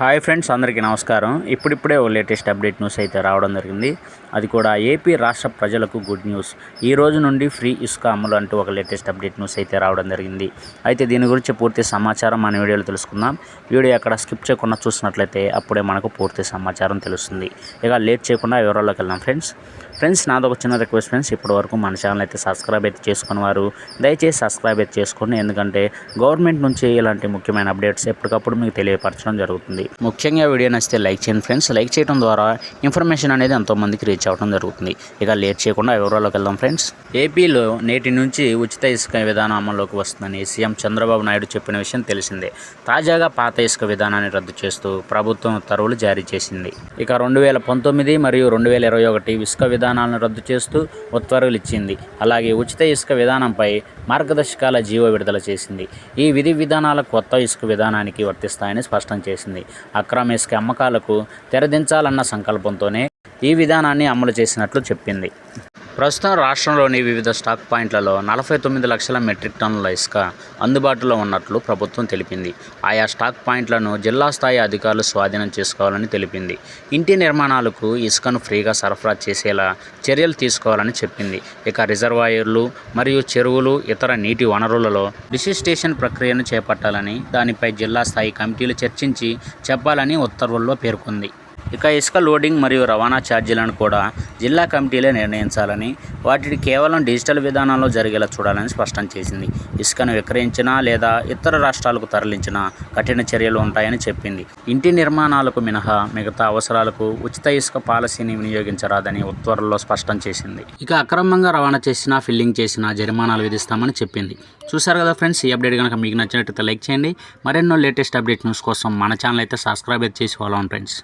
Hi friends, అందరికీ నమస్కారం. ఇప్పుడిప్పుడే ఓ లేటెస్ట్ అప్డేట్ న్యూస్ అయితే రావడం జరిగింది. అది కూడా ఏపీ రాష్ట్ర ప్రజలకు గుడ్ న్యూస్. ఈ రోజు నుండి ఫ్రీ ఇసుక అమలు అంటూ ఒక లేటెస్ట్ అప్డేట్ న్యూస్ అయితే రావడం జరిగింది. అయితే దీని గురించి పూర్తి సమాచారం మన వీడియోలో తెలుసుకుందాం. వీడియో ఎక్కడ స్కిప్ చేయకుండా చూసినట్లయితే అప్పుడే మనకు పూర్తి సమాచారం తెలుస్తుంది. ఇక లేట్ చేయకుండా వివరాల్లోకి వెళ్దాం ఫ్రెండ్స్ నాదొక చిన్న రిక్వెస్ట్ ఫ్రెండ్స్, ఇప్పటి వరకు మన ఛానల్ అయితే సబ్స్క్రైబ్ అయితే చేసుకుని వారు దయచేసి సబ్స్క్రైబ్ అయితే చేసుకోండి. ఎందుకంటే గవర్నమెంట్ నుంచి ఇలాంటి ముఖ్యమైన అప్డేట్స్ ఎప్పటికప్పుడు మీకు తెలియపరచడం జరుగుతుంది. ముఖ్యంగా వీడియో నచ్చితే లైక్ చేయండి ఫ్రెండ్స్. లైక్ చేయడం ద్వారా ఇన్ఫర్మేషన్ అనేది ఎంతోమందికి రీచ్ అవ్వడం జరుగుతుంది. ఇక లేట్ చేయకుండా వివరాల్లోకి వెళ్దాం ఫ్రెండ్స్. ఏపీలో నేటి నుంచి ఉచిత ఇసుక విధానం అమల్లోకి వస్తుందని సీఎం చంద్రబాబు నాయుడు చెప్పిన విషయం తెలిసిందే. తాజాగా పాత ఇసుక విధానాన్ని రద్దు చేస్తూ ప్రభుత్వం ఉత్తర్వులు జారీ చేసింది. ఇక 2019 మరియు 2021 ఇసుక విధానాలను రద్దు చేస్తూ ఉత్తర్వులు ఇచ్చింది. అలాగే ఉచిత ఇసుక విధానంపై మార్గదర్శకాల జీవో విడుదల చేసింది. ఈ విధి విధానాల కొత్త ఇసుక విధానానికి వర్తిస్తాయని స్పష్టం చేసింది. అక్రమ ఇసుక అమ్మకాలకు తెరదించాలన్న సంకల్పంతోనే ఈ విధానాన్ని అమలు చేసినట్లు చెప్పింది. ప్రస్తుతం రాష్ట్రంలోని వివిధ స్టాక్ పాయింట్లలో 49 లక్షల మెట్రిక్ టన్నుల ఇసుక అందుబాటులో ఉన్నట్లు ప్రభుత్వం తెలిపింది. ఆయా స్టాక్ పాయింట్లను జిల్లా స్థాయి అధికారులు స్వాధీనం చేసుకోవాలని తెలిపింది. ఇంటి నిర్మాణాలకు ఇసుకను ఫ్రీగా సరఫరా చేసేలా చర్యలు తీసుకోవాలని చెప్పింది. ఇక రిజర్వాయర్లు మరియు చెరువులు, ఇతర నీటి వనరులలో రిజిస్ట్రేషన్ ప్రక్రియను చేపట్టాలని, దానిపై జిల్లా స్థాయి కమిటీలు చర్చించి చెప్పాలని ఉత్తర్వుల్లో పేర్కొంది. ఇక ఇసుక లోడింగ్ మరియు రవాణా ఛార్జీలను కూడా జిల్లా కమిటీలే నిర్ణయించాలని, వాటిని కేవలం డిజిటల్ విధానంలో జరిగేలా చూడాలని స్పష్టం చేసింది. ఇసుకను విక్రయించినా లేదా ఇతర రాష్ట్రాలకు తరలించినా కఠిన చర్యలు ఉంటాయని చెప్పింది. ఇంటి నిర్మాణాలకు మినహా మిగతా అవసరాలకు ఉచిత ఇసుక పాలసీని వినియోగించరాదని ఉత్తర్వుల్లో స్పష్టం చేసింది. ఇక అక్రమంగా రవాణా చేసినా, ఫిల్లింగ్ చేసినా జరిమానాలు విధిస్తామని చెప్పింది. చూసారు కదా ఫ్రెండ్స్, ఈ అప్డేట్ కనుక మీకు నచ్చినట్లయితే లైక్ చేయండి. మరెన్నో లేటెస్ట్ అప్డేట్ న్యూస్ కోసం మన ఛానల్ అయితే సబ్స్క్రైబ్ చేసి ఫాలో అవ్వండి ఫ్రెండ్స్.